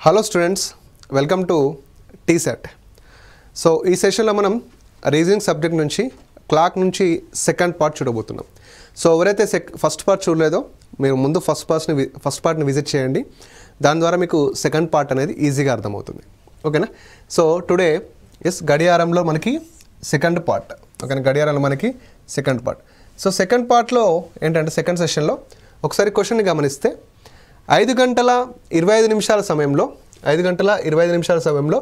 Hello students, welcome to టీసెట్. So ఈ సెషన్లో మనం రీజనింగ్ సబ్జెక్ట్ నుంచి క్లాక్ నుంచి సెకండ్ పార్ట్ చూడబోతున్నాం. సో ఎవరైతే ఫస్ట్ పార్ట్ చూడలేదో మీరు ముందు ఫస్ట్ పార్ట్ని విజిట్ చేయండి. దాని ద్వారా మీకు సెకండ్ పార్ట్ అనేది ఈజీగా అర్థమవుతుంది. ఓకేనా? సో టుడే గడియారంలో మనకి సెకండ్ పార్ట్. ఓకేనా? గడియారంలో మనకి సెకండ్ పార్ట్. సో సెకండ్ పార్ట్లో ఏంటంటే సెకండ్ సెషన్లో ఒకసారి క్వశ్చన్ని గమనిస్తే 5 గంటల 25 నిమిషాల సమయంలో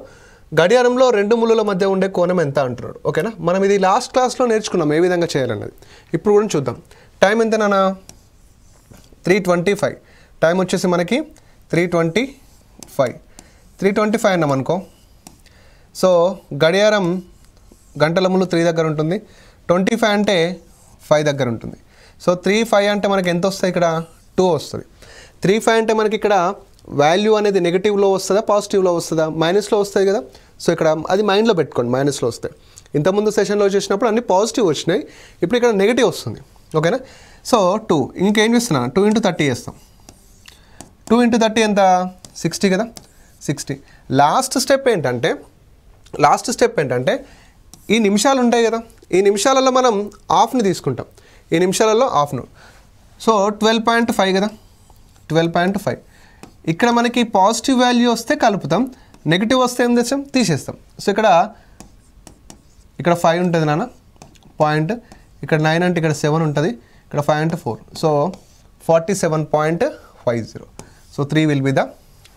గడియారంలో రెండు ముళ్ళుల మధ్య ఉండే కోణం ఎంత అంటున్నాడు. ఓకేనా? మనం ఇది లాస్ట్ క్లాస్లో నేర్చుకున్నాం ఏ విధంగా చేయాలన్నది. ఇప్పుడు కూడా చూద్దాం. టైం ఎంతనా? 3:25. టైం వచ్చేసి మనకి 3:25 అన్నాం అనుకో. సో గడియారం గంటల ముళ్ళు 3 దగ్గర ఉంటుంది, 25 అంటే 5 దగ్గర ఉంటుంది. సో 3:5 అంటే మనకి ఎంత వస్తుంది? ఇక్కడ 2 వస్తుంది. 3:5 అంటే మనకి ఇక్కడ వాల్యూ అనేది నెగిటివ్లో వస్తుందా పాజిటివ్లో వస్తుందా? మైనస్లో వస్తుంది కదా. సో ఇక్కడ అది మైండ్లో పెట్టుకోండి, మైనస్లో వస్తాయి. ఇంతకుముందు సెషన్లో చేసినప్పుడు అన్ని పాజిటివ్ వచ్చినాయి, ఇప్పుడు ఇక్కడ నెగిటివ్ వస్తుంది. ఓకేనా? సో 2 ఇంకేం చేస్తున్నా 2 × 30 చేస్తాం. 2 × 30 ఎంత? 60 కదా. 60. లాస్ట్ స్టెప్ ఏంటంటే ఈ నిమిషాలు ఉంటాయి కదా, ఈ నిమిషాలలో మనం హాఫ్ని తీసుకుంటాం. ఈ నిమిషాలలో హాఫ్ను. సో 12.5 కదా. 12.5. ఇక్కడ మనకి పాజిటివ్ వాల్యూ వస్తే కలుపుతాం, నెగిటివ్ వస్తే ఏం చేస్తాం? తీసేస్తాం. సో ఇక్కడ 5 ఉంటుంది నాన్న పాయింట్, ఇక్కడ 9 అంటే ఇక్కడ 7 ఉంటుంది, ఇక్కడ 5 అంటే 4. So 47.50. So 3 will be the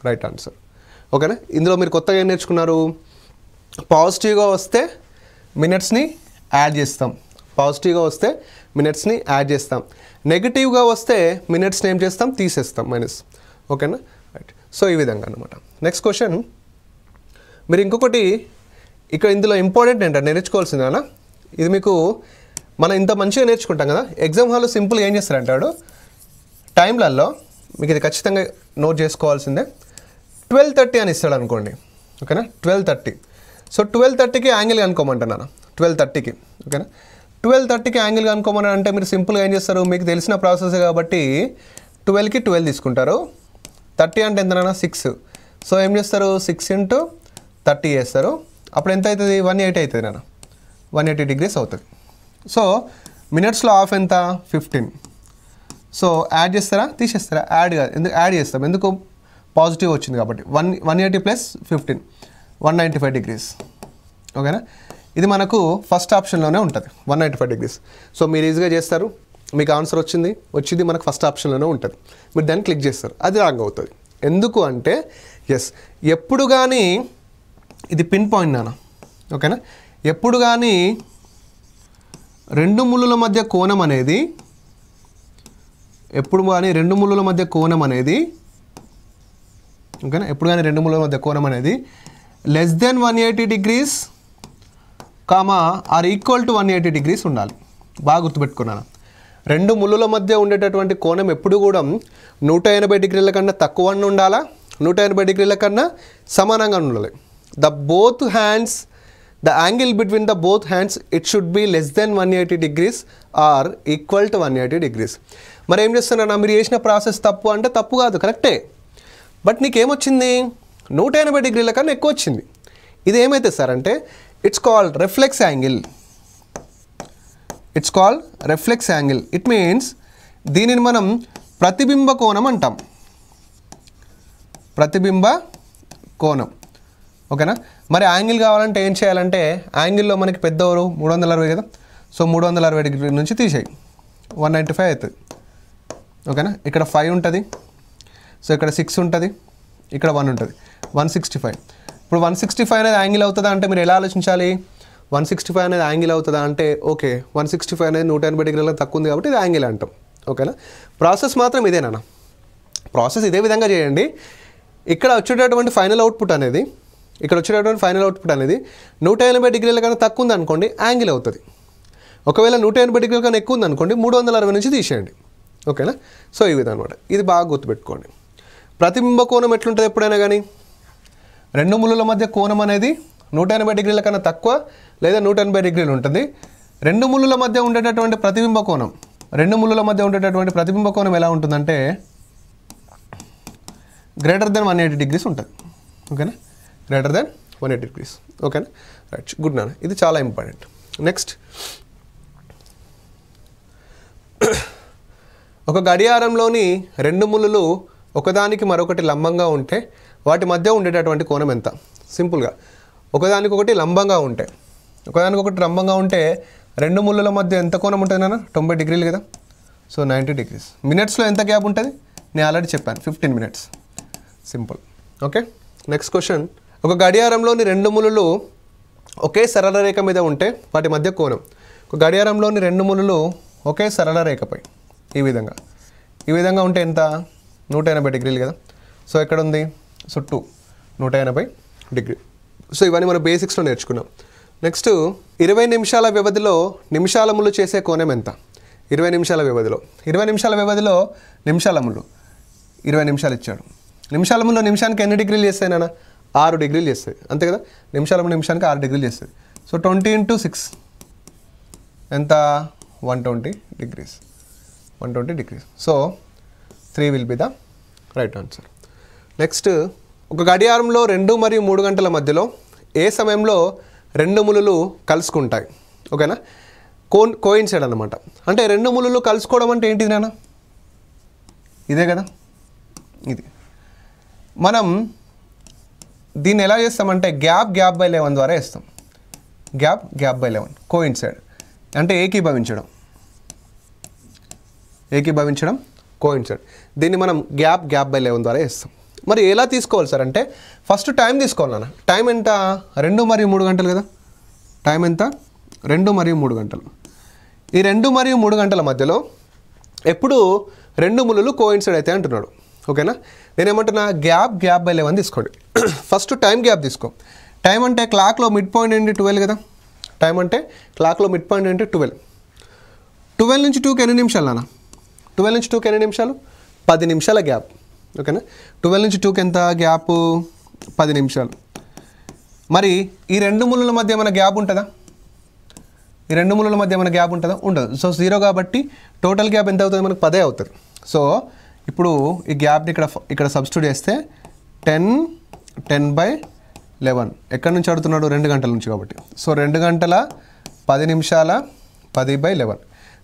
right answer. ఓకేనా? ఇందులో మీరు కొత్తగా ఏం నేర్చుకున్నారు? పాజిటివ్గా వస్తే మినిట్స్ని యాడ్ చేస్తాం. నెగిటివ్గా వస్తే మినిట్స్ని ఏం చేస్తాం? తీసేస్తాం, మైనస్. ఓకేనా? రైట్. సో ఈ విధంగా అనమాట. నెక్స్ట్ క్వశ్చన్, మీరు ఇంకొకటి ఇక్కడ ఇందులో ఇంపార్టెంట్ ఏంటంటే నేర్చుకోవాల్సింది అన్న, ఇది మీకు మనం ఇంత మంచిగా నేర్చుకుంటాం కదా, ఎగ్జామ్ హాల్లో సింపుల్గా ఏం చేస్తారంటాడు, టైంలలో మీకు ఇది ఖచ్చితంగా నోట్ చేసుకోవాల్సిందే. 12:30 అని ఇస్తాడు అనుకోండి. ఓకేనా? 12:30. సో 12:30కి యాంగిల్ కనుక్కోమంటున్నాను. 12:30కి. ఓకేనా? 12:30కి యాంగిల్ కనుక్కోమని అంటే మీరు సింపుల్గా ఏం చేస్తారు? మీకు తెలిసిన ప్రాసెస్ కాబట్టి 12కి 12 తీసుకుంటారు. 30 అంటే ఎంతనా? 6. సో ఏం చేస్తారు? 6 × 30 చేస్తారు. అప్పుడు ఎంత అవుతుంది? 180 అవుతుంది నాన్న. 180 degrees అవుతుంది. సో మినిట్స్లో హాఫ్ ఎంత? 15. సో యాడ్ చేస్తారా తీసేస్తారా? యాడ్ చేస్తాం. ఎందుకు? పాజిటివ్ వచ్చింది కాబట్టి. 180 + 15 195 degrees. ఓకేనా? ఇది మనకు ఫస్ట్ ఆప్షన్లోనే ఉంటుంది, 195 degrees. సో మీరు ఈజీగా చేస్తారు, మీకు ఆన్సర్ వచ్చింది మనకు ఫస్ట్ ఆప్షన్లోనే ఉంటుంది. మీరు దాన్ని క్లిక్ చేస్తారు, అది రాంగ్ అవుతుంది. ఎందుకు అంటే ఎప్పుడు కానీ ఇది పిన్ పాయింట్ నాన్న. ఓకేనా? ఎప్పుడు కానీ రెండు ముళ్ళుల మధ్య కోణం అనేది ఓకేనా, ఎప్పుడు కానీ రెండు ముళ్ళుల మధ్య కోణం అనేది less than 180 degrees or equal to 180 degrees ఉండాలి. బాగా గుర్తుపెట్టుకున్నాను. రెండు ముళ్ళుల మధ్య ఉండేటటువంటి కోణం ఎప్పుడు కూడా 180 degrees కన్నా తక్కువ ఉండాలా, 180 degrees కన్నా సమానంగా ఉండాలి. The angle between the both hands it should be less than 180 degrees or equal to 180 degrees. మరి ఏం చేస్తున్నారా? మీరు చేసిన ప్రాసెస్ తప్పు అంటే తప్పు కాదు, కరెక్టే. బట్ నీకేమొచ్చింది? 180 degrees కన్నా ఎక్కువ వచ్చింది. ఇది ఏమైతే సార్ అంటే it's called reflex angle. It means దీనిని మనం ప్రతిబింబ కోణం అంటాం. ఓకేనా? మరి యాంగిల్ కావాలంటే ఏం చేయాలంటే, యాంగిల్లో మనకి పెద్దవారు 360 కదా. సో 360 degrees నుంచి తీసేయి, 195 అవుతుంది. ఓకేనా? ఇక్కడ 5 ఉంటుంది, సో ఇక్కడ 6 ఉంటుంది, ఇక్కడ 1 ఉంటుంది, 165. ఇప్పుడు 165 అనేది యాంగిల్ అవుతుందా అంటే మీరు ఎలా ఆలోచించాలి? 165 అనేది యాంగిల్ అవుతుందా అంటే ఓకే, 165 అనేది 180 degrees తక్కువ ఉంది కాబట్టి ఇది యాంగిల్ అంటాం. ఓకేనా? ప్రాసెస్ మాత్రం ఇదేనా? ప్రాసెస్ ఇదే విధంగా చేయండి. ఇక్కడ వచ్చేటటువంటి ఫైనల్ అవుట్పుట్ అనేది 180 degrees కన్నా తక్కువ ఉంది అనుకోండి, యాంగిల్ అవుతుంది. ఒకవేళ 180 degrees కన్నా ఎక్కువ ఉంది అనుకోండి, 360 నుంచి తీసేయండి. ఓకేనా? సో ఈ విధంగా అనమాట. ఇది బాగా గుర్తుపెట్టుకోండి. ప్రతిబింబ కోణం ఎట్లుంటుంది ఎప్పుడైనా కానీ, రెండు ముళ్ళుల మధ్య కోణం అనేది 180 degrees కన్నా తక్కువ లేదా 180 degrees ఉంటుంది. రెండు ముళ్ళుల మధ్య ఉండేటటువంటి ప్రతిబింబ కోణం ఎలా ఉంటుందంటే గ్రేటర్ దెన్ 180 degrees ఉంటుంది. ఓకేనా, గ్రేటర్ దెన్ 180 degrees. ఓకేనా, రైట్, గుడ్ నాన్న, ఇది చాలా ఇంపార్టెంట్. నెక్స్ట్, ఒక గడియారంలోని రెండు ముళ్ళు ఒకదానికి మరొకటి లంబంగా ఉంటే వాటి మధ్య ఉండేటటువంటి కోణం ఎంత? సింపుల్గా ఒకదానికొకటి లంబంగా ఉంటే, ఒకదానికొకటి లంబంగా ఉంటే రెండు ముళ్ళల మధ్య ఎంత కోణం ఉంటుంది నాన్న? 90 degrees కదా. So 90 degrees. మినిట్స్లో ఎంత గ్యాప్ ఉంటుంది? నేను ఆల్రెడీ చెప్పాను, 15 minutes. Simple. Okay, next question. ఒక గడియారంలోని రెండు ముళ్ళు ఒకే సరళ రేఖ మీద ఉంటే వాటి మధ్య కోణం. ఒక గడియారంలోని రెండు ముళ్ళు ఒకే సరళ రేఖపై ఈ విధంగా ఉంటే ఎంత? 180 degrees కదా. సో ఎక్కడ ఉంది? So 180 degrees. సో ఇవన్నీ మనం బేసిక్స్లో నేర్చుకున్నాం. నెక్స్ట్, 20 నిమిషాల వ్యవధిలో నిమిషాల ముళ్ళు చేసే కోణం ఎంత? 20 నిమిషాల వ్యవధిలో నిమిషాల ముళ్ళు 20 నిమిషాలు ఇచ్చాడు. నిమిషాల ముళ్ళు నిమిషానికి ఎన్ని డిగ్రీలు చేస్తాయి నాన్న? 6 degrees చేస్తాయి, అంతే కదా. నిమిషాల ముళ్ళు నిమిషానికి 6 degrees చేస్తుంది. సో 20 into 6 ఎంత? 120 degrees. 120 degrees. So 3 will be the right answer. Next, ఒక గడియారంలో 2 మరియు 3 గంటల మధ్యలో ఏ సమయంలో రెండు ముళ్ళు కలుసుకుంటాయి? ఓకేనా, కోయిన్సైడ్ అనమాట. అంటే రెండు ముళ్ళు కలుసుకోవడం అంటే ఏంటిది నాన్న? ఇదే కదా, ఇది. మనం దీన్ని ఎలా చేస్తామంటే గ్యాప్ బై 11 ద్వారా వేస్తాం. గ్యాప్ బై 11 కోయిన్సైడ్ అంటే ఏకీభవించడం కోయిన్సైడ్. దీన్ని మనం గ్యాప్ బై 11 ద్వారా వేస్తాం. మరి ఎలా తీసుకోవాలి సార్ అంటే ఫస్ట్ టైం తీసుకోవాలి నాన్న. టైం ఎంత? 2 మరియు 3 గంటలు కదా. టైం ఎంత? 2 మరియు 3 గంటలు. ఈ 2 మరియు 3 గంటల మధ్యలో ఎప్పుడు రెండు ముళ్ళు కోయిన్సైడ్ అయితే అంటున్నాడు. ఓకేనా, నేనేమంటున్నా గ్యాప్ బై 11 తీసుకోండి. ఫస్ట్ టైం గ్యాప్ తీసుకో. టైం అంటే క్లాక్లో మిడ్ పాయింట్ ఏంటి? 12 కదా. టైం అంటే క్లాక్లో మిడ్ పాయింట్ ఏంటి? 12. 12 నుంచి 2కి ఎన్ని నిమిషాలు నాన్న? 12 నుంచి 2కి ఎన్ని నిమిషాలు? 10 నిమిషాల గ్యాప్. ఓకేనా, 12 నుంచి 2కి ఎంత గ్యాప్? 10 నిమిషాలు. మరి ఈ రెండు ముళ్ళల మధ్య ఏమైనా గ్యాప్ ఉంటుందా? ఉండదు. సో 0 కాబట్టి టోటల్ గ్యాప్ ఎంత అవుతుంది మనకు? 10 అవుతుంది. సో ఇప్పుడు ఈ గ్యాప్ని ఇక్కడ సబ్స్టిట్యూట్ చేస్తే 10 by 11. ఎక్కడి నుంచి అడుగుతున్నాడు? 2 గంటల నుంచి కాబట్టి. సో 2 గంటల 10 నిమిషాల 10 by 11.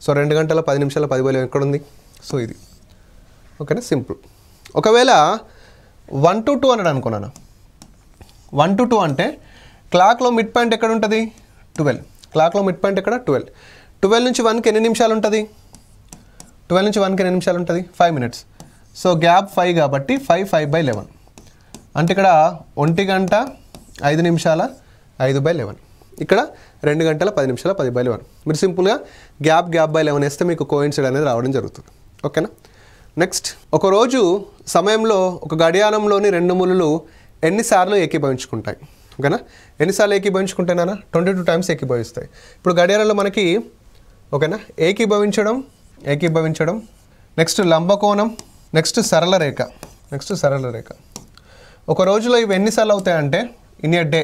సో 2 గంటల 10 నిమిషాల 10 by 11 ఎక్కడ ఉంది? సో ఇది. ఓకేనా, సింపుల్. ఒకవేళ 1 to 2 అన్నాడు అనుకున్నాను. 1 to 2 అంటే క్లాక్లో మిడ్ పాయింట్ ఎక్కడ ఉంటుంది? 12. క్లాక్లో మిడ్ పాయింట్ ఎక్కడ? 12. 12 నుంచి 1కి ఎన్ని నిమిషాలు ఉంటుంది? 5 minutes. సో గ్యాప్ 5 కాబట్టి 5 by 11 అంటే ఇక్కడ 1 గంట 5 నిమిషాల 5 by 11. ఇక్కడ 2 గంటల 10 నిమిషాల 10 by 11. మీరు సింపుల్గా గ్యాప్ బై 11 వేస్తే మీకు కోయిన్సైడ్ అనేది రావడం జరుగుతుంది. ఓకేనా, నెక్స్ట్, ఒకరోజు సమయంలో ఒక గడియారంలోని రెండు ముళ్ళు ఎన్నిసార్లు ఏకీభవించుకుంటాయి? ఓకేనా, ఎన్నిసార్లు ఏకీభవించుకుంటాయి నాన్న? 22 times ఏకీభవిస్తాయి. ఇప్పుడు గడియారంలో మనకి ఓకేనా ఏకీభవించడం, నెక్స్ట్ లంబకోణం, నెక్స్ట్ సరళ రేఖ. ఒక రోజులో ఇవి ఎన్నిసార్లు అవుతాయంటే ఇన్ ఏ డే,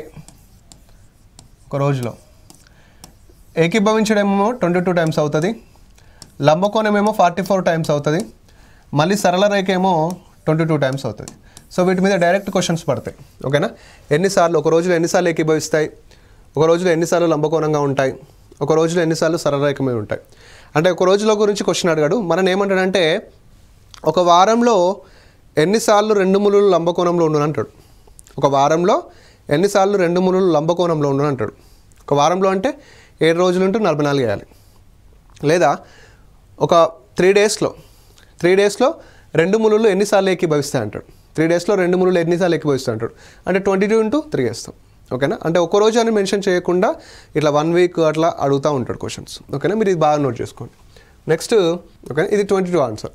ఒక రోజులో ఏకీభవించడమేమో 22 times అవుతుంది, లంబకోణం ఏమో 44 times అవుతుంది, మళ్ళీ సరళ రేఖ ఏమో 22 times అవుతుంది. సో వీటి మీద డైరెక్ట్ క్వశ్చన్స్ పడతాయి. ఓకేనా, ఒక రోజులో ఎన్నిసార్లు ఏకీభవిస్తాయి, ఒక రోజులో ఎన్నిసార్లు లంబకోణంగా ఉంటాయి, ఒక రోజులో ఎన్నిసార్లు సరళ రేఖ మీద ఉంటాయి అంటే ఒక రోజులో గురించి క్వశ్చన్ అడిగాడు. మనం ఏమంటాడంటే ఒక వారంలో ఎన్నిసార్లు రెండు ముళ్ళు లంబకోణంలో ఉండును అంటాడు. ఒక వారంలో ఎన్నిసార్లు రెండు ముళ్ళు లంబకోణంలో ఉండును అంటాడు. ఒక వారంలో అంటే 7 రోజులు ఉంటూ 44 వేయాలి. లేదా ఒక 3 డేస్లో రెండు ముళ్ళు ఎన్నిసార్లు ఏకీభవిస్తాయి అంటాడు. 3 డేస్లో రెండు ముళ్ళు ఎన్నిసార్లు ఏకీభవిస్తాయి అంటాడు. అంటే 22 into 3 వేస్తాం. ఓకేనా, అంటే ఒక రోజు అని మెన్షన్ చేయకుండా ఇట్లా 1 week అట్లా అడుగుతూ ఉంటాడు క్వశ్చన్స్. ఓకేనా, మీరు ఇది బాగా నోట్ చేసుకోండి. నెక్స్ట్ ఓకేనా, ఇది 22 ఆన్సర్,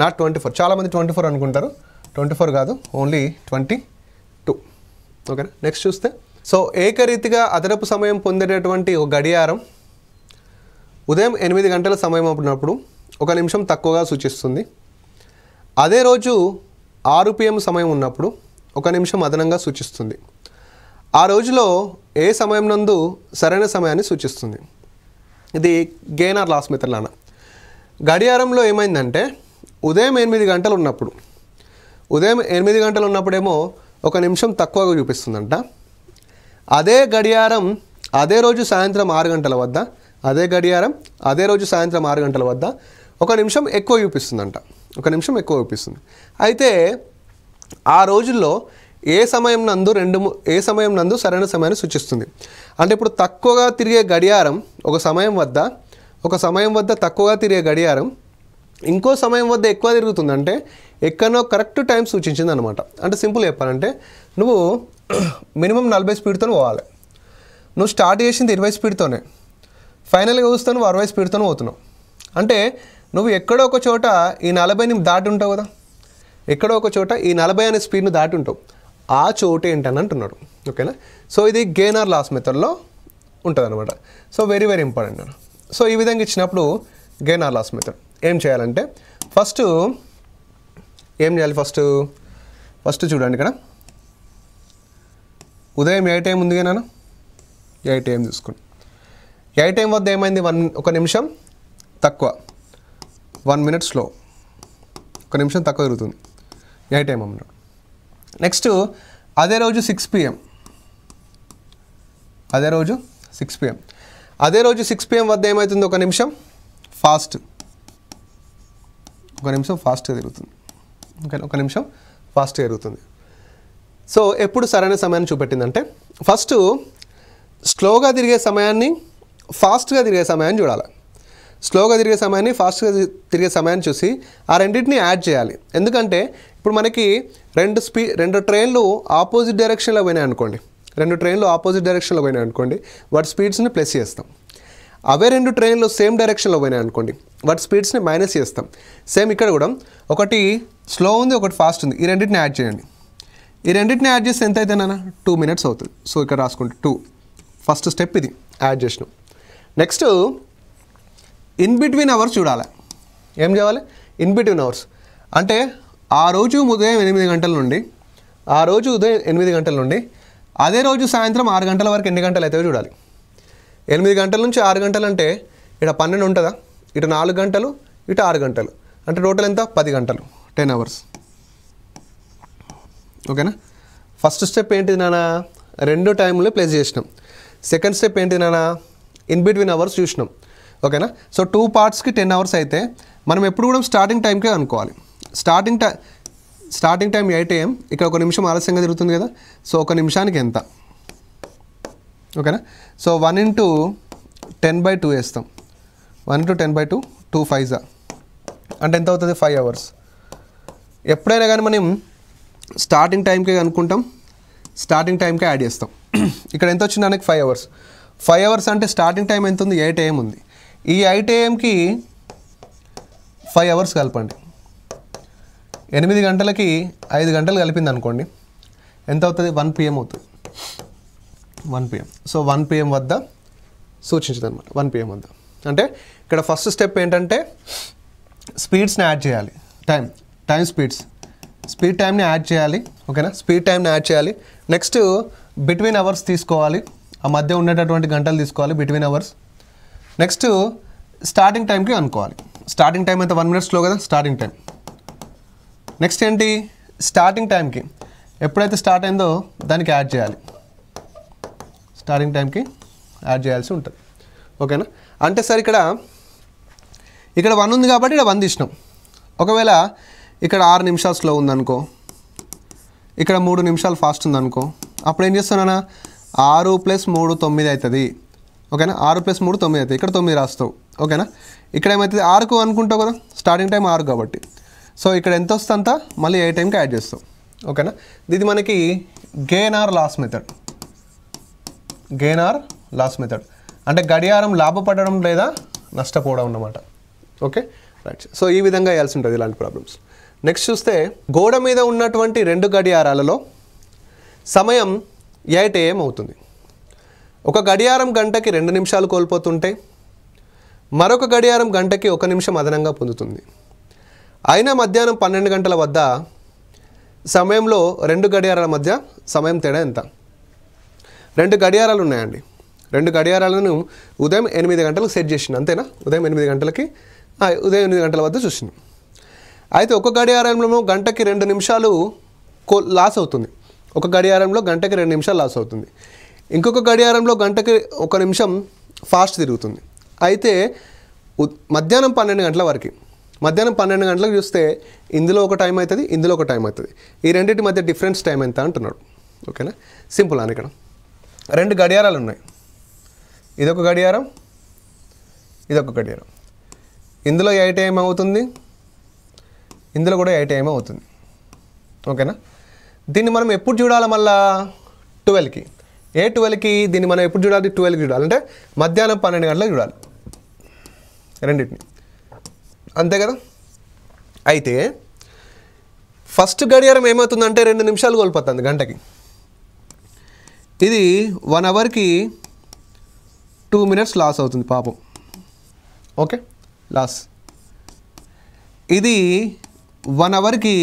నాట్ 24. చాలామంది 24 అనుకుంటారు, 24 కాదు, ఓన్లీ 22. ఓకేనా, నెక్స్ట్ చూస్తే సో ఏకరీతిగా అదనపు సమయం పొందేటటువంటి ఒక గడియారం ఉదయం 8 గంటల సమయం ఉన్నప్పుడు 1 నిమిషం తక్కువగా సూచిస్తుంది. అదే రోజు 6 PM సమయం ఉన్నప్పుడు 1 నిమిషం అదనంగా సూచిస్తుంది. ఆ రోజులో ఏ సమయం నందు సరైన సమయాన్ని సూచిస్తుంది? ఇది గెయిన్ ఆర్ లాస్ మెథడ్ లానా. గడియారంలో ఏమైందంటే ఉదయం 8 గంటలు ఉన్నప్పుడేమో ఒక నిమిషం తక్కువగా చూపిస్తుందంట. అదే గడియారం అదే రోజు సాయంత్రం 6 గంటల వద్ద అదే గడియారం అదే రోజు సాయంత్రం 6 గంటల వద్ద ఒక నిమిషం ఎక్కువ చూపిస్తుందంట. ఒక నిమిషం ఎక్కువ చూపిస్తుంది. అయితే ఆ రోజుల్లో ఏ సమయం నందు సరైన సమయాన్ని సూచిస్తుంది. అంటే ఇప్పుడు తక్కువగా తిరిగే గడియారం ఒక సమయం వద్ద తక్కువగా తిరిగే గడియారం ఇంకో సమయం వద్ద ఎక్కువ తిరుగుతుంది. అంటే ఎక్కడో కరెక్ట్ టైం సూచించింది అనమాట. అంటే సింపుల్ చెప్పాలంటే నువ్వు మినిమం 40 స్పీడ్తో పోవాలి. నువ్వు స్టార్ట్ చేసింది 20 స్పీడ్తోనే, ఫైనల్గా చూస్తే నువ్వు 60 స్పీడ్తోనే పోతున్నావు. అంటే నువ్వు ఎక్కడో ఒక చోట ఈ 40ని దాటి ఉంటావు కదా, ఎక్కడో ఒక చోట ఈ 40 అనే స్పీడ్ను దాటి ఉంటావు. ఆ చోటు ఏంటని అంటున్నాడు. ఓకేనా. సో ఇది గెయిన్ ఆర్ లాస్ మెథడ్లో ఉంటుంది అనమాట. So very very important. So ఈ విధంగా ఇచ్చినప్పుడు గెయిన్ ఆర్ లాస్ మెథడ్ ఏం చేయాలంటే ఫస్ట్ ఏం చేయాలి, ఫస్ట్ చూడండి ఇక్కడ ఉదయం 8 AM ఉంది కదా, 8 AM చూసుకోండి. 8 AM వద్ద ఏమైంది, ఒక నిమిషం తక్కువ, 1 minute స్లో, ఒక నిమిషం తక్కువ జరుగుతుంది. 8 AM అన్నాడు. నెక్స్ట్ అదే రోజు 6 PM, అదే రోజు 6 PM వద్ద ఏమవుతుంది, ఒక నిమిషం ఫాస్ట్గా తిరుగుతుంది. ఓకే, ఒక నిమిషం ఫాస్ట్గా తిరుగుతుంది. సో ఎప్పుడు సరైన సమయాన్ని చూపెట్టిందంటే ఫస్ట్ స్లోగా తిరిగే సమయాన్ని ఫాస్ట్గా తిరిగే సమయాన్ని చూడాలి. స్లోగా తిరిగే సమయాన్ని ఫాస్ట్గా తిరిగే సమయాన్ని చూసి ఆ రెండింటిని యాడ్ చేయాలి. ఎందుకంటే ఇప్పుడు మనకి రెండు ట్రైన్లు ఆపోజిట్ డైరెక్షన్లో పోయినాయి అనుకోండి, వాటి స్పీడ్స్ని ప్లస్ చేస్తాం. అవే 2 ట్రైన్లు సేమ్ డైరెక్షన్లో పోయినాయి అనుకోండి, వాటి స్పీడ్స్ని మైనస్ చేస్తాం. సేమ్ ఇక్కడ కూడా ఒకటి స్లో ఉంది, ఒకటి ఫాస్ట్ ఉంది. ఈ రెండింటిని యాడ్ చేయండి. ఈ రెండింటిని యాడ్ చేస్తే ఎంత అయితే నాన్న 2 minutes అవుతుంది. సో ఇక్కడ రాసుకుంటే 2 ఫస్ట్ స్టెప్ ఇది యాడ్ చేసినాం. నెక్స్ట్ ఇన్ బిట్వీన్ అవర్స్ చూడాలి. ఏం చేయాలి, ఇన్ బిట్వీన్ అవర్స్ అంటే ఆ రోజు ఉదయం 8 గంటల నుండి అదే రోజు సాయంత్రం 6 గంటల వరకు ఎన్ని గంటలు అయితే చూడాలి. 8 గంటల నుంచి 6 గంటలు అంటే ఇక్కడ 12 ఉంటుందా, ఇటు 4 గంటలు ఇటు 6 గంటలు అంటే టోటల్ ఎంత 10 గంటలు, 10 hours. ఓకేనా. ఫస్ట్ స్టెప్ ఏంటిది నాన్న, 2 టైంలో ప్లేస్ చేసినాం. సెకండ్ స్టెప్ ఏంటిది నాన్న, ఇన్ బిట్వీన్ అవర్స్ చూసినాం. ఓకేనా. సో 2 partsకి 10 hours అయితే మనం ఎప్పుడు కూడా స్టార్టింగ్ టైంకే అనుకోవాలి. స్టార్టింగ్ టైం 8 AM, ఇక్కడ ఒక నిమిషం ఆలస్యంగా తిరుగుతుంది కదా, సో ఒక నిమిషానికి ఎంత. ఓకేనా. సో 1 into 10/2 వేస్తాం. 1 into 10/2 2 5s అంటే ఎంత అవుతుంది 5 hours. ఎప్పుడైనా కానీ మనం స్టార్టింగ్ టైంకే అనుకుంటాం, స్టార్టింగ్ టైంకే యాడ్ చేస్తాం. ఇక్కడ ఎంత వచ్చింది మనకి 5 hours. 5 hours అంటే స్టార్టింగ్ టైం ఎంత ఉంది, 8 AM ఉంది. ఈ 8 AMకి 5 hours కలపండి. 8 గంటలకి 5 గంటలు కలిపింది అనుకోండి, ఎంత అవుతుంది 1 PM అవుతుంది. 1 PM. సో 1 PM వద్ద సూచించదు అనమాట. 1 PM వద్ద అంటే ఇక్కడ ఫస్ట్ స్టెప్ ఏంటంటే స్పీడ్స్ని యాడ్ చేయాలి. స్పీడ్ టైంని యాడ్ చేయాలి. ఓకేనా. స్పీడ్ టైంని యాడ్ చేయాలి. నెక్స్ట్ బిట్వీన్ అవర్స్ తీసుకోవాలి, ఆ మధ్య ఉండేటటువంటి గంటలు తీసుకోవాలి బిట్వీన్ అవర్స్. నెక్స్ట్ స్టార్టింగ్ టైంకి అనుకోవాలి. స్టార్టింగ్ టైం అయితే 1 minute స్లో కదా స్టార్టింగ్ టైం. నెక్స్ట్ ఏంటి, స్టార్టింగ్ టైంకి ఎప్పుడైతే స్టార్ట్ అయిందో దానికి యాడ్ చేయాలి. స్టార్టింగ్ టైంకి యాడ్ చేయాల్సి ఉంటుంది. ఓకేనా. అంటే సార్ ఇక్కడ 1 ఉంది కాబట్టి ఇక్కడ 1 తీసినాం. ఒకవేళ ఇక్కడ 6 నిమిషాలు స్లో ఉందనుకో, ఇక్కడ 3 నిమిషాలు ఫాస్ట్ ఉందనుకో, అప్పుడు ఏం చేస్తానా 6 + 3 9 అవుతుంది. ఓకేనా. 6 + 3 9 అవుతుంది. ఇక్కడ 9 రాస్తావు. ఓకేనా. ఇక్కడ ఏమవుతుంది 6కు అనుకుంటావు కదా, స్టార్టింగ్ టైం 6 కాబట్టి. సో ఇక్కడ ఎంత వస్తుంది అంతా మళ్ళీ 8 టైంకి యాడ్ చేస్తావు. ఓకేనా. ఇది మనకి గెయిన్ ఆర్ లాస్ మెథడ్. అంటే గడియారం లాభపడడం లేదా నష్టపోవడం అన్నమాట. Okay right. సో ఈ విధంగా వేయాల్సి ఉంటుంది ఇలాంటి ప్రాబ్లమ్స్. నెక్స్ట్ చూస్తే గోడ మీద ఉన్నటువంటి 2 గడియారాలలో సమయం 8 AM అవుతుంది. ఒక గడియారం గంటకి 2 నిమిషాలు కోల్పోతుంటే మరొక గడియారం గంటకి 1 నిమిషం అదనంగా పొందుతుంది. అయినా మధ్యాహ్నం 12 గంటల వద్ద సమయంలో 2 గడియారాల మధ్య సమయం తేడా ఎంత. 2 గడియారాలు ఉన్నాయండి. 2 గడియారాలను ఉదయం 8 గంటలకు సెట్ చేసిన, అంతేనా. ఉదయం 8 గంటల వద్ద చూసినాం. అయితే ఒక గడియారంలో గంటకి 2 నిమిషాలు లాస్ అవుతుంది. ఒక గడియారంలో గంటకి 2 నిమిషాలు లాస్ అవుతుంది. ఇంకొక గడియారంలో గంటకి 1 నిమిషం ఫాస్ట్ తిరుగుతుంది. అయితే మధ్యాహ్నం 12 గంటల వరకు, మధ్యాహ్నం 12 గంటలకు చూస్తే ఇందులో ఒక టైం అవుతుంది, ఇందులో ఒక టైం అవుతుంది. ఈ రెండింటి మధ్య డిఫరెన్స్ టైం ఎంత అంటున్నాడు. ఓకేనా, సింపుల్ అని. ఇక్కడ 2 గడియారాలు ఉన్నాయి. ఇదొక గడియారం, ఇదొక గడియారం. ఇందులో 8 AM అవుతుంది, ఇందులో కూడా 8 AM అవుతుంది. ఓకేనా, దీన్ని మనం ఎప్పుడు చూడాలి? మళ్ళా 12కి. ఏ 12కి? దీన్ని మనం ఎప్పుడు చూడాలి? 12కి చూడాలి. అంటే మధ్యాహ్నం 12 గంటలకు చూడాలి రెండింటిని, అంతే కదా. అయితే ఫస్ట్ గడియారం ఏమవుతుందంటే 2 నిమిషాలు కోల్పోతుంది గంటకి. ఇది 1 అవర్కి 2 minutes లాస్ అవుతుంది పాపం. Okay, loss. ఇది 1 అవర్కి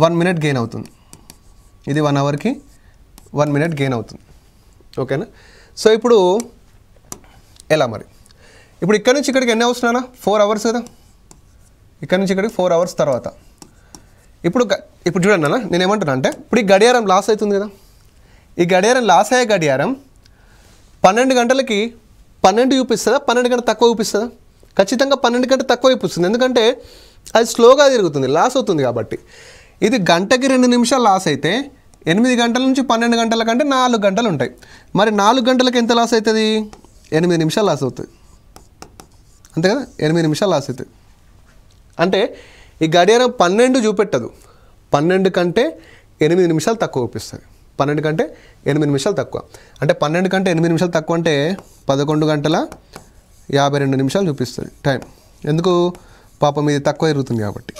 1 minute గెయిన్ అవుతుంది. ఇది 1 అవర్కి 1 minute గెయిన్ అవుతుంది. ఓకేనా. సో ఇప్పుడు ఎలా మరి? ఇప్పుడు ఇక్కడ నుంచి ఇక్కడికి ఎన్ని అవర్స్ నానా? 4 hours కదా. ఇక్కడ నుంచి ఇక్కడికి 4 hours తర్వాత ఇప్పుడు చూడండి నాన్న, నేను ఏమంటున్నా అంటే ఇప్పుడు ఈ గడియారం లాస్ అవుతుంది కదా. ఈ గడియారం లాస్ అయ్యే గడియారం 12 గంటలకి 12 చూపిస్తుందా, 12 గంటలు తక్కువ చూపిస్తుందా? ఖచ్చితంగా 12 గంటలు తక్కువ చూపిస్తుంది. ఎందుకంటే అది స్లోగా తిరుగుతుంది, లాస్ అవుతుంది కాబట్టి. ఇది గంటకి 2 నిమిషాలు లాస్ అయితే 8 గంటల నుంచి 12 గంటల కంటే 4 గంటలు ఉంటాయి. మరి 4 గంటలకు ఎంత లాస్ అవుతుంది? 8 నిమిషాలు లాస్ అవుతుంది, అంతే కదా. 8 నిమిషాలు లాస్ అవుతుంది. అంటే ఈ గడియారం 12 చూపెట్టదు, 12 కంటే 8 నిమిషాలు తక్కువ చూపిస్తుంది. 12 కంటే 8 నిమిషాలు తక్కువ. అంటే 12 కంటే 8 నిమిషాలు తక్కువ అంటే 11 గంటల 52 నిమిషాలు చూపిస్తుంది టైం. ఎందుకు? పాపం ఇది తక్కువ తిరుగుతుంది కాబట్టి.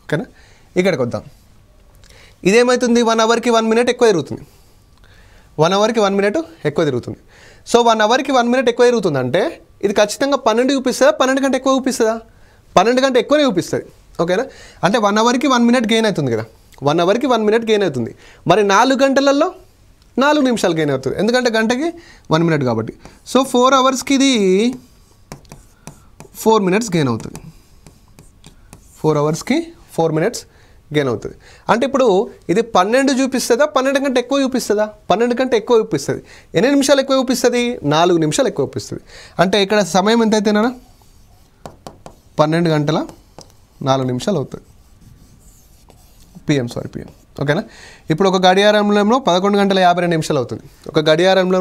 ఓకేనా, ఇక్కడికి వద్దాం. ఇదేమవుతుంది? 1 అవర్కి 1 minute ఎక్కువ తిరుగుతుంది. 1 అవర్కి 1 minute ఎక్కువ తిరుగుతుంది. సో 1 అవర్కి 1 minute ఎక్కువ తిరుగుతుంది అంటే ఇది ఖచ్చితంగా 12 చూపిస్తుందా, 12 కంటే ఎక్కువ చూపిస్తుందా? 12 కంటే ఎక్కువనే చూపిస్తుంది. ఓకేనా, అంటే 1 అవర్కి 1 minute గెయిన్ అవుతుంది కదా. 1 అవర్కి 1 minute గెయిన్ అవుతుంది. మరి 4 గంటలలో 4 నిమిషాలు గెయిన్ అవుతుంది, ఎందుకంటే గంటకి 1 minute కాబట్టి. సో 4 అవర్స్కి ఇది 4 minutes గెయిన్ అవుతుంది. 4 అవర్స్కి 4 minutes గెయిన్ అవుతుంది. అంటే ఇప్పుడు ఇది 12 చూపిస్తుందా, 12 కంటే ఎక్కువ చూపిస్తుందా? 12 కంటే ఎక్కువ చూపిస్తుంది. ఎన్ని నిమిషాలు ఎక్కువ చూపిస్తుంది? 4 నిమిషాలు ఎక్కువ చూపిస్తుంది. అంటే ఇక్కడ సమయం ఎంత అయితేనా? 12 గంటల 4 నిమిషాలు అవుతుంది. పిఎం. ఓకేనా. ఇప్పుడు ఒక గడియారంలో 11 గంటల 52 నిమిషాలు అవుతుంది. ఒక గడియారంలో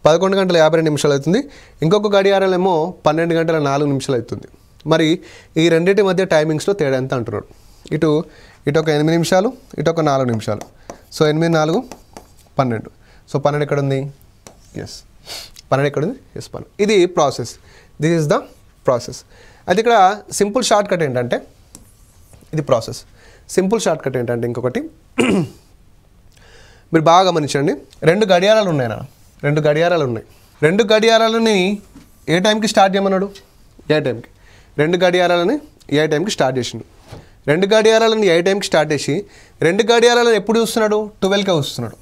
11 గంటల 52 నిమిషాలు అవుతుంది. ఇంకొక గడియారంలో 12 గంటల 4 నిమిషాలు అవుతుంది. మరి ఈ రెండింటి మధ్య టైమింగ్స్లో తేడా ఎంత అంటున్నాడు. ఇటు ఒక 8 నిమిషాలు, ఇటు ఒక 4 నిమిషాలు. సో 8, 4, 12. సో 12 ఎక్కడ ఉంది? ఎస్, 12 ఎక్కడ ఉంది? ఎస్, 12. ఇది process. This is the process. అది ఇక్కడ సింపుల్ షార్ట్ కట్ ఏంటంటే ఇది ప్రాసెస్. సింపుల్ షార్ట్ కట్ ఏంటంటే ఇంకొకటి మీరు బాగా గమనించండి. 2 గడియారాలు ఉన్నాయి నా, 2 గడియారాలు ఉన్నాయి. 2 గడియారాలని ఏ టైంకి స్టార్ట్ చేయమన్నాడు? ఏ టైంకి. 2 గడియారాలని ఏ టైంకి స్టార్ట్ చేసిండు. 2 గడియారాలని ఏ టైంకి స్టార్ట్ చేసి 2 గడియారాలను ఎప్పుడు చూస్తున్నాడు? 12కే చూస్తున్నాడు.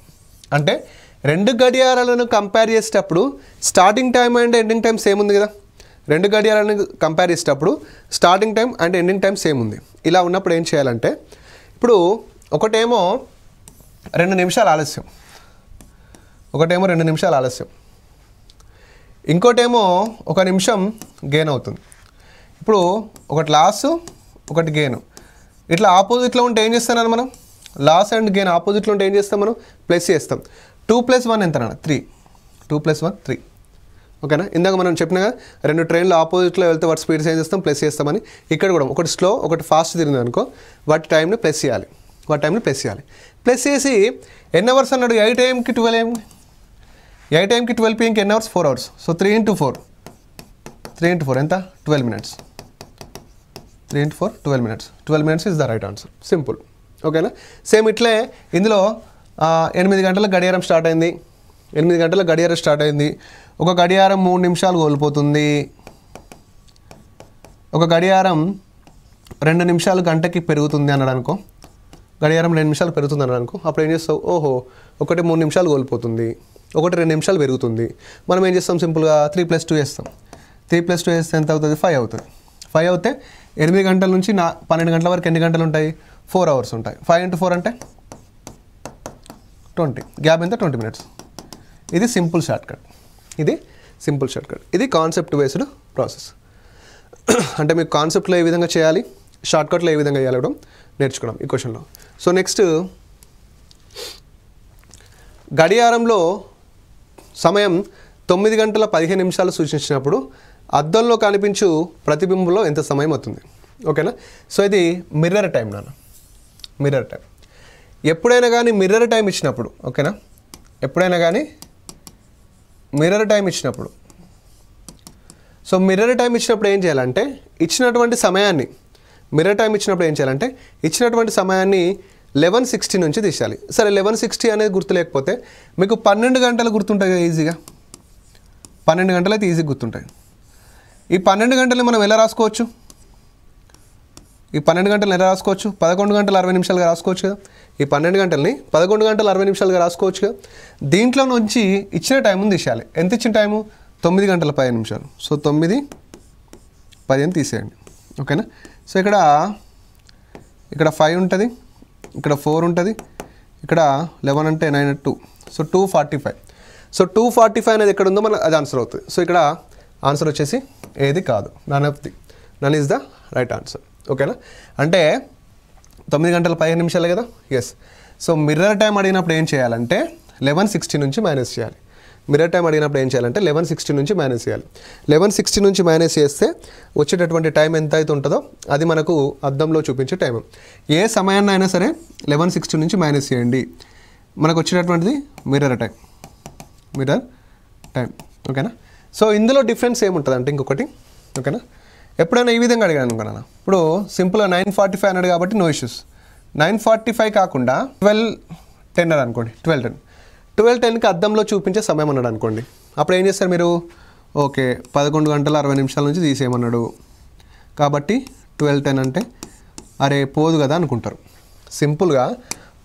అంటే 2 గడియారాలను కంపేర్ చేసేటప్పుడు starting time and ending time same ఉంది కదా. 2 గడియారాలను కంపేర్ చేసేటప్పుడు starting time and ending time same ఉంది. ఇలా ఉన్నప్పుడు ఏం చేయాలంటే ఇప్పుడు ఒకటేమో 2 నిమిషాలు ఆలస్యం, ఒకటేమో 2 నిమిషాలు ఆలస్యం, ఇంకోటేమో 1 నిమిషం గెయిన్ అవుతుంది. ఇప్పుడు ఒకటి లాస్, ఒకటి గెయిన్. ఇట్లా ఆపోజిట్లో ఉంటే ఏం చేస్తాను మనం? లాస్ అండ్ గెయిన్ ఆపోజిట్లో ఉంటే ఏం చేస్తాం మనం? ప్లస్ చేస్తాం. 2 + 1 ఎంత? 3. 2 + 1 3. ఓకేనా. ఇందాక మనం చెప్పినా కదా 2 ట్రైన్లు ఆపోజిట్లో వెళ్తే వాటి స్పీడ్స్ ఏం చేస్తాం? ప్లస్ చేస్తామని. ఇక్కడ కూడా ఒకటి స్లో, ఒకటి ఫాస్ట్ తిరిగింది అనుకో, వాటి టైంని ప్లస్ చేయాలి. ప్లస్ చేసి ఎన్ని అవర్స్ అన్నాడు? 8 AM-కి 12 AM. 8 AM-కి 12 PM-కి ఎన్ని అవర్స్? 4 hours. సో 3 × 4. 3 × 4 ఎంత? 12 minutes. 3 × 4 12 minutes. 12 minutes is the right answer. Simple. ఓకేనా. సేమ్ ఇట్లే ఇందులో 8 గంటల గడియారం స్టార్ట్ అయింది. 8 గంటల గడియారం స్టార్ట్ అయింది. ఒక గడియారం 3 నిమిషాలు కోల్పోతుంది. ఒక గడియారం 2 నిమిషాలు గంటకి పెరుగుతుంది అన్నాడు అనుకో. గడియారం 2 నిమిషాలు పెరుగుతుంది అన్నాడు అనుకో. అప్పుడు ఏం చేస్తావు? ఓహో, ఒకటి 3 నిమిషాలు కోల్పోతుంది, ఒకటి 2 నిమిషాలు పెరుగుతుంది. మనం ఏం చేస్తాం? సింపుల్గా 3 + 2 చేస్తాం. 3 + 2 చేస్తే ఎంత అవుతుంది? 5 అవుతుంది. 5 అవుతే 8 గంటల నుంచి 12 గంటల వరకు ఎన్ని గంటలు ఉంటాయి? 4 hours ఉంటాయి. 5 into 4 అంటే 20, గ్యాప్ ఎంత 20 minutes. ఇది సింపుల్ షార్ట్కట్, ఇది కాన్సెప్ట్ బేస్డ్ ప్రాసెస్. అంటే మీకు కాన్సెప్ట్లో ఏ విధంగా చేయాలి, షార్ట్కట్లో ఏ విధంగా చేయాలి కూడా నేర్చుకున్నాం ఈ క్వశ్చన్లో. సో నెక్స్ట్, గడియారంలో సమయం 9 గంటల 15 నిమిషాలు సూచించినప్పుడు అద్దంలో కనిపించు ప్రతిబింబంలో ఎంత సమయం అవుతుంది? ఓకేనా. సో ఇది మిర్రర్ టైం నాన్న, మిర్రర్ టైం. ఎప్పుడైనా కానీ మిర్రర్ టైం ఇచ్చినప్పుడు, ఓకేనా, ఎప్పుడైనా కానీ మిర్రర్ టైం ఇచ్చినప్పుడు, సో మిర్రర్ టైం ఇచ్చినప్పుడు ఏం చేయాలంటే ఇచ్చినటువంటి సమయాన్ని, మిర్రర్ టైం ఇచ్చినప్పుడు ఏం చేయాలంటే ఇచ్చినటువంటి సమయాన్ని 11:60 నుంచి తీసేయాలి. సరే 11:60 అనేది గుర్తు లేకపోతే మీకు 12 గంటలు గుర్తుంటాయి కదా ఈజీగా, 12 గంటలు అయితే ఈజీగా గుర్తుంటాయి. ఈ 12 గంటలు మనం ఎలా రాసుకోవచ్చు? ఈ 12 గంటలు ఎలా రాసుకోవచ్చు? 11 గంటల 60 నిమిషాలుగా రాసుకోవచ్చు కదా. ఈ 12 గంటలని 11 గంటల 60 నిమిషాలుగా రాసుకోవచ్చు కదా. దీంట్లో నుంచి ఇచ్చిన టైంని తీసేయాలి. ఎంత ఇచ్చిన టైము? 9 గంటల 15 నిమిషాలు. సో 9:15 తీసేయండి. ఓకేనా. సో ఇక్కడ 5 ఉంటుంది, ఇక్కడ 4 ఉంటుంది, ఇక్కడ 11 అంటే 9 2, సో 245. సో 245 అనేది ఎక్కడ ఉందో మనకు అది ఆన్సర్ అవుతుంది. సో ఇక్కడ ఆన్సర్ వచ్చేసి ఏది కాదు, నన్ ఈజ్ ద రైట్ ఆన్సర్. ఓకేనా. అంటే 9 గంటల 15 నిమిషాలే కదా. ఎస్. సో మిర్రర్ టైం అడిగినప్పుడు ఏం చేయాలంటే 11:60 నుంచి మైనస్ చేయాలి. మిర్రర్ టైం అడిగినప్పుడు ఏం చేయాలంటే 11:60 నుంచి మైనస్ చేయాలి. 11:60 నుంచి మైనస్ చేస్తే వచ్చేటటువంటి టైం ఎంత అయితే ఉంటుందో అది మనకు అద్దంలో చూపించే టైం. ఏ సమయాన్ని అయినా సరే 11:60 నుంచి మైనస్ చేయండి, మనకు వచ్చేటటువంటిది మిర్రర్ టైం. ఓకేనా. సో ఇందులో డిఫరెన్స్ ఏముంటుంది అంటే ఇంకొకటి, ఓకేనా, ఎప్పుడైనా ఈ విధంగా అడిగాను అనుకున్నాను. ఇప్పుడు సింపుల్గా 9:45 అన్నాడు కాబట్టి నో ఇష్యూస్. 9:45 కాకుండా 12:10 అని అనుకోండి. 12:10కి అద్దంలో చూపించే సమయం అన్నాడు అనుకోండి. అప్పుడు ఏం చేస్తారు మీరు? ఓకే 11 గంటల 60 నిమిషాల నుంచి తీసేయమన్నాడు కాబట్టి 12:10 అంటే అరే పోదు కదా అనుకుంటారు. సింపుల్గా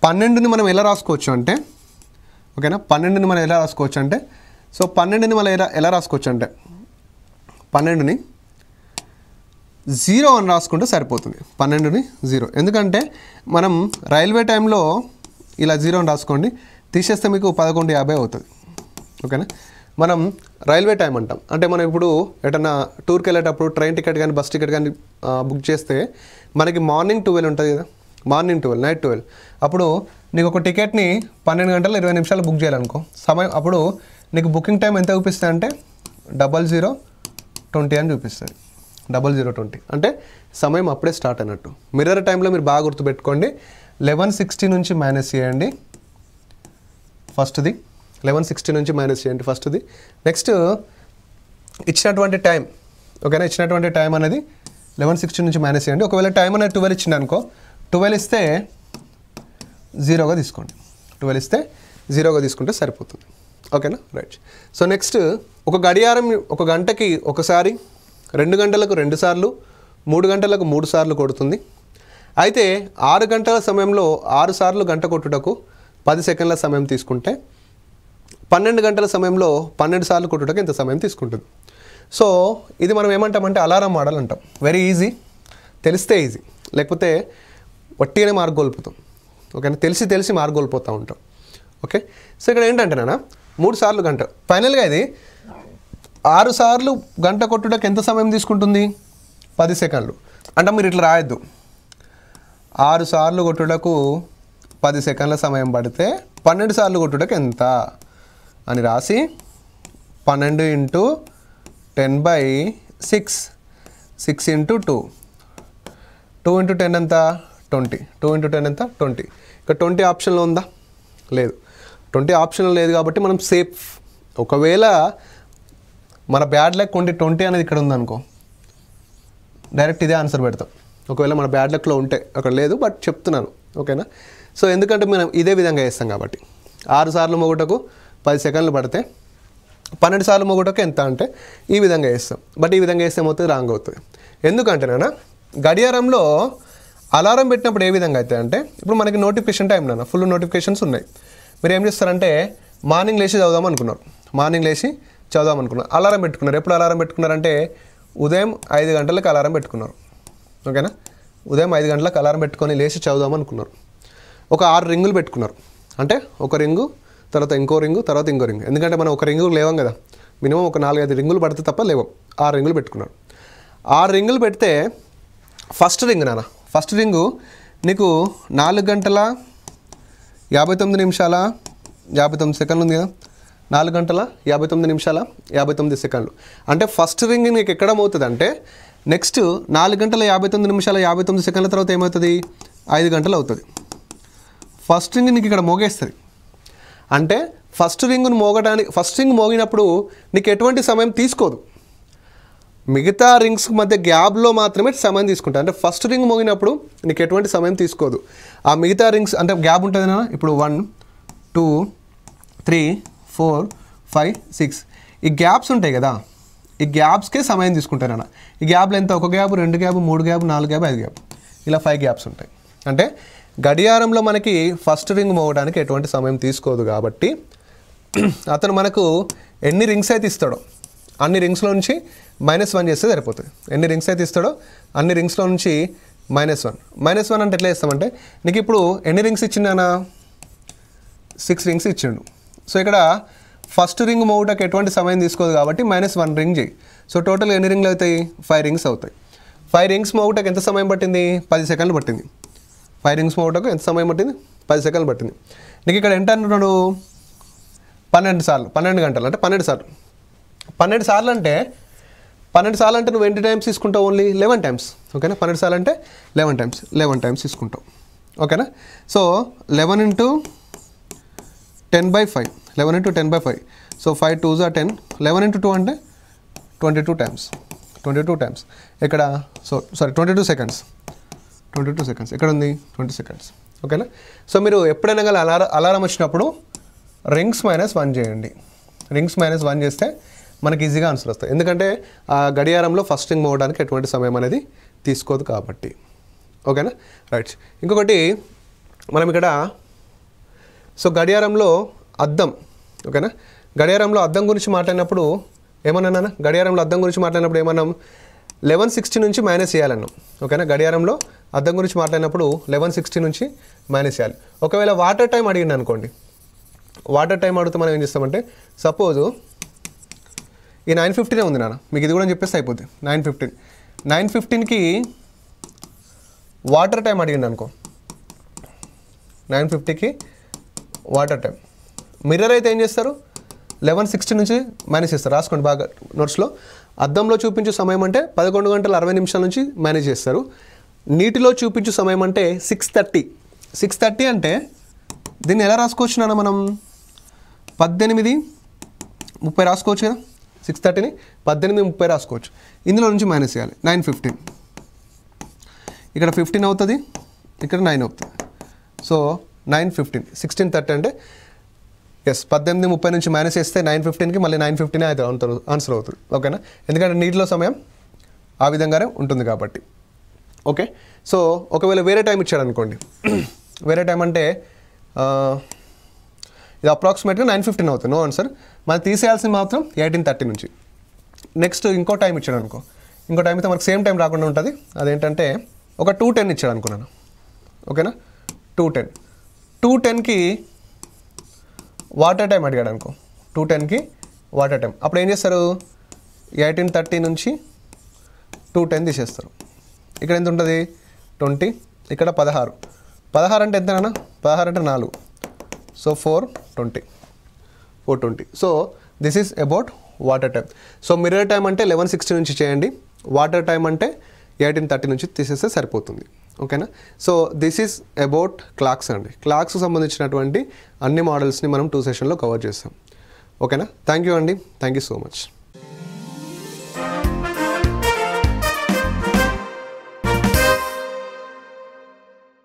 12ని మనం ఎలా రాసుకోవచ్చు అంటే, ఓకేనా, 12ని మనం ఎలా రాసుకోవచ్చు అంటే, సో 12ని మనం ఎలా రాసుకోవచ్చు అంటే 12ని 0 అని రాసుకుంటే సరిపోతుంది. 12ని 0, ఎందుకంటే మనం రైల్వే టైంలో ఇలా 0 అని రాసుకోండి, తీసేస్తే మీకు 11:50 అవుతుంది. ఓకేనా. మనం రైల్వే టైం అంటాం అంటే మనం ఇప్పుడు ఎటన్నా టూర్కి వెళ్ళేటప్పుడు ట్రైన్ టికెట్ కానీ బస్ టికెట్ కానీ బుక్ చేస్తే మనకి మార్నింగ్ 12 ఉంటుంది కదా, మార్నింగ్ 12, నైట్ 12. అప్పుడు నీకు ఒక టికెట్ని 12 గంటల 20 నిమిషాలు బుక్ చేయాలనుకో సమయం, అప్పుడు నీకు బుకింగ్ టైం ఎంత చూపిస్తుంది అంటే 00:20 అని చూపిస్తుంది. 00:20 అంటే సమయం అప్పుడే స్టార్ట్ అయినట్టు. మిర్రర్ టైంలో మీరు బాగా గుర్తుపెట్టుకోండి, 11:60 నుంచి మైనస్ చేయండి ఫస్ట్ది, 11:60 నుంచి మైనస్ చేయండి ఫస్ట్ది. నెక్స్ట్ ఇచ్చినటువంటి టైం, ఓకేనా, ఇచ్చినటువంటి టైం అనేది 11:60 నుంచి మైనస్ చేయండి. ఒకవేళ టైం అనేది 12 ఇచ్చింది అనుకో, 12 ఇస్తే 0గా తీసుకోండి, 12 ఇస్తే 0గా తీసుకుంటే సరిపోతుంది. ఓకేనా, రైట్. సో నెక్స్ట్, ఒక గడియారం ఒక గంటకి ఒకసారి, 2 గంటలకు 2 సార్లు, 3 గంటలకు 3 సార్లు కొడుతుంది. అయితే 6 గంటల సమయంలో 6 సార్లు గంట కొట్టుటకు 10 సెకండ్ల సమయం తీసుకుంటే 12 గంటల సమయంలో 12 సార్లు కొట్టుటకు ఎంత సమయం తీసుకుంటుంది? సో ఇది మనం ఏమంటామంటే అలారం మోడల్ అంటాం. వెరీ ఈజీ, తెలిస్తే ఈజీ, లేకపోతే వట్టిగానే మార్క్ కోల్పోతాం. ఓకేనా, తెలిసి మార్క్ కోల్పోతూ ఉంటాం. ఓకే. సో ఇక్కడ ఏంటంటే నాన్న 3 సార్లు గంట, ఫైనల్గా ఇది 6 సార్లు గంట కొట్టుటకు ఎంత సమయం తీసుకుంటుంది? 10 సెకండ్లు. అంటే మీరు ఇట్లా రాయొద్దు, 6 సార్లు కొట్టుటకు 10 సెకండ్ల సమయం పడితే 12 సార్లు కొట్టుటకు ఎంత అని రాసి 12 × 10/6, 6 × 2, 2 × 10 ఎంత? 20, 2 × 10 ఎంత? 20. ఇక్కడ 20 ఆప్షన్లో ఉందా? లేదు. 20 ఆప్షన్లో లేదు కాబట్టి మనం సేఫ్. ఒకవేళ మన బ్యాడ్ లక్ 20 అనేది ఇక్కడ ఉందనుకో, డైరెక్ట్ ఇదే ఆన్సర్ పెడతాం. ఒకవేళ మన బ్యాడ్ లక్లో ఉంటే, అక్కడ లేదు బట్ చెప్తున్నాను. ఓకేనా. సో ఎందుకంటే మనం ఇదే విధంగా చేస్తాం కాబట్టి 6 సార్లు మొగుటకు 10 సెకండ్లు పడితే 12 సార్లు మొగుటకు ఎంత అంటే ఈ విధంగా చేస్తాం. బట్ ఈ విధంగా చేస్తే మొత్తం రాంగ్ అవుతుంది. ఎందుకంటే నాన్న గడియారంలో అలారం పెట్టినప్పుడు ఏ విధంగా అవుతాయి అంటే, ఇప్పుడు మనకి నోటిఫికేషన్ టైం నాన్న, ఫుల్ నోటిఫికేషన్స్ ఉన్నాయి. మీరు ఏం చేస్తారంటే మార్నింగ్ లేచి చదువుదాం అనుకున్నారు, అలారం పెట్టుకున్నారు. ఎప్పుడు అలారం పెట్టుకున్నారంటే ఉదయం 5 గంటలకు అలారం పెట్టుకున్నారు. ఓకేనా, ఉదయం 5 గంటలకు అలారం పెట్టుకొని లేచి చదువుదాం అనుకున్నారు. ఒక 6 రింగులు పెట్టుకున్నారు. అంటే ఒక రింగు, తర్వాత ఇంకో రింగు, తర్వాత ఇంకో రింగు. ఎందుకంటే మనం ఒక రింగు లేవం కదా, మినిమం ఒక 4-5 రింగులు పడితే తప్ప లేవం. 6 రింగులు పెట్టుకున్నారు. 6 రింగులు పెడితే ఫస్ట్ రింగ్ నాన్న, ఫస్ట్ రింగు నీకు 4 గంటల 59 నిమిషాల 59 సెకండ్లు ఉంది కదా, 4 గంటల 59 నిమిషాల 59 సెకండ్లు. అంటే ఫస్ట్ రింగ్ నీకు ఎక్కడ అవుతుంది అంటే నెక్స్ట్ 4 గంటల 59 నిమిషాల 59 సెకండ్ల తర్వాత ఏమవుతుంది, 5 గంటలు అవుతుంది. ఫస్ట్ రింగ్ నీకు ఇక్కడ మోగేస్తుంది. అంటే ఫస్ట్ రింగ్ మోగినప్పుడు నీకు ఎటువంటి సమయం తీసుకోదు. మిగతా రింగ్స్ మధ్య గ్యాప్లో మాత్రమే సమయం తీసుకుంటుంది. అంటే ఫస్ట్ రింగ్ మోగినప్పుడు నీకు ఎటువంటి సమయం తీసుకోదు. ఆ మిగతా రింగ్స్ అంటే గ్యాప్ ఉంటుంది నా, ఇప్పుడు 1 2 3 4 5 6 ఈ గ్యాప్స్ ఉంటాయి కదా, ఈ గ్యాప్స్కే సమయం తీసుకుంటానన్న. ఈ గ్యాప్లో ఎంత, 1 gap 2 gap 3 gap 4 gap 5 gap, ఇలా 5 గ్యాప్స్ ఉంటాయి. అంటే గడియారంలో మనకి ఫస్ట్ రింగ్ మోగడానికి ఎటువంటి సమయం తీసుకోదు. కాబట్టి అతను మనకు ఎన్ని రింగ్స్ అయితే ఇస్తాడో అన్ని రింగ్స్లో నుంచి -1 చేస్తే సరిపోతుంది. ఎన్ని రింగ్స్ అయితే ఇస్తాడో అన్ని రింగ్స్లో నుంచి -1 అంటే ఎట్లా చేస్తామంటే, నీకు ఇప్పుడు ఎన్ని రింగ్స్ ఇచ్చిండానా, 6 రింగ్స్ ఇచ్చిండు. సో ఇక్కడ ఫస్ట్ రింగ్ మోగుటకు ఎటువంటి సమయం తీసుకోదు కాబట్టి -1 రింగ్ చేయి. సో టోటల్ ఎన్ని రింగ్లు అవుతాయి, 5 రింగ్స్ అవుతాయి. 5 రింగ్స్ మోగుటకు ఎంత సమయం పట్టింది, 10 సెకండ్లు పట్టింది. 5 రింగ్స్ మోగుటకు ఎంత సమయం పట్టింది, 10 సెకండ్లు పట్టింది. నీకు ఇక్కడ ఎంత అంటున్నాడు, 12 సార్లు, 12 గంటలు అంటే 12 సార్లు. 12 సార్లు అంటే 12 సార్లు అంటే నువ్వు ఎన్ని టైమ్స్ తీసుకుంటావు, ఓన్లీ 11 టైమ్స్. ఓకేనా, 12 సార్లు అంటే 11 టైమ్స్ తీసుకుంటావు. ఓకేనా, సో 11 × 10/5, 11 × 10/5. సో 5 2s are 10, 11 × 2 అంటే 22 టైమ్స్. 22 టైమ్స్ ఇక్కడ, సో సారీ 22 సెకండ్స్. 22 సెకండ్స్ ఎక్కడ ఉంది, 20 సెకండ్స్. ఓకేనా, సో మీరు ఎప్పుడైనా కానీ అలారం వచ్చినప్పుడు రింగ్స్ -1 చేయండి. రింగ్స్ -1 చేస్తే మనకి ఈజీగా ఆన్సర్ వస్తాయి. ఎందుకంటే ఆ గడియారంలో ఫస్ట్ రింగ్ మోగడానికి ఎటువంటి సమయం అనేది తీసుకోదు కాబట్టి. ఓకేనా, రైట్. ఇంకొకటి మనం ఇక్కడ, సో గడియారంలో అద్దం. ఓకేనా, గడియారంలో అద్దం గురించి మాట్లాడినప్పుడు ఏమన్నా, గడియారంలో అద్దం గురించి మాట్లాడినప్పుడు ఏమన్నాం, 1160 నుంచి మైనస్ చేయాలన్నాం. ఓకేనా, గడియారంలో అద్దం గురించి మాట్లాడినప్పుడు 1160 నుంచి మైనస్ చేయాలి. ఒకవేళ వాటర్ టైం అడిగింది అనుకోండి, వాటర్ టైం అడిగితే మనం ఏం చేస్తామంటే, సపోజు ఈ 9:15 ఉంది నాన్న, మీకు ఇది కూడా చెప్పేస్తే అయిపోతుంది. 9:15కి వాటర్ టైం అడిగింది అనుకో, 9:50కి వాటర్ టైం. మిర్రర్ అయితే ఏం చేస్తారు, 1160 నుంచి మైనస్ చేస్తారు. రాసుకోండి బాగా నోట్స్లో. అద్దంలో చూపించే సమయం అంటే 11 గంటల 60 నిమిషాల నుంచి మేనేజ్ చేస్తారు. నీటిలో చూపించే సమయం అంటే 6:30 అంటే దీన్ని ఎలా రాసుకోవచ్చు నాన్న, మనం 18:30 రాసుకోవచ్చు కదా. 6:30ని 18:30 రాసుకోవచ్చు. ఇందులో నుంచి మైనస్ చేయాలి. 9:15 ఇక్కడ 15 అవుతుంది, ఇక్కడ 9 అవుతుంది. సో 9:15, 16:30 అంటే ఎస్ 18:30 నుంచి మైనస్ చేస్తే 9:15కి మళ్ళీ 9:15 అయితే ఆన్సర్ అవుతుంది. ఓకేనా, ఎందుకంటే నీటిలో సమయం ఆ విధంగానే ఉంటుంది కాబట్టి. ఓకే, సో ఒకవేళ వేరే టైం ఇచ్చాడు అనుకోండి, వేరే టైం అంటే ఇది అప్రాక్సిమేట్గా 9:15 అవుతుంది. No answer. మనం తీసేయాల్సింది మాత్రం 18:30 నుంచి. నెక్స్ట్ ఇంకో టైం ఇచ్చాడు అనుకో, ఇంకో టైం అయితే మనకు సేమ్ టైం రాకుండా ఉంటుంది. అదేంటంటే ఒక 2:10 ఇచ్చాడు అనుకున్నాను. ఓకేనా, 2:10కి వాటర్ టైం అడిగాడు అనుకో, 2:10కి వాటర్ టైం. అప్పుడు ఏం చేస్తారు, 18:30 నుంచి 2:10 తీసేస్తారు. ఇక్కడ ఎంత ఉంటుంది, 20, ఇక్కడ 16 అంటే ఎంతనా, 16 అంటే 4, so 420. So this is about water time. So mirror time అంటే 11:60 నుంచి చేయండి, వాటర్ టైం అంటే 18:30 నుంచి తీసేస్తే సరిపోతుంది. ఓకేనా, so this is about clocks అండి. క్లాక్స్కి సంబంధించినటువంటి అన్ని మోడల్స్ని మనం 2 సెషన్లో కవర్ చేస్తాం. ఓకేనా, థ్యాంక్ యూ అండి, థ్యాంక్ యూ సో మచ్.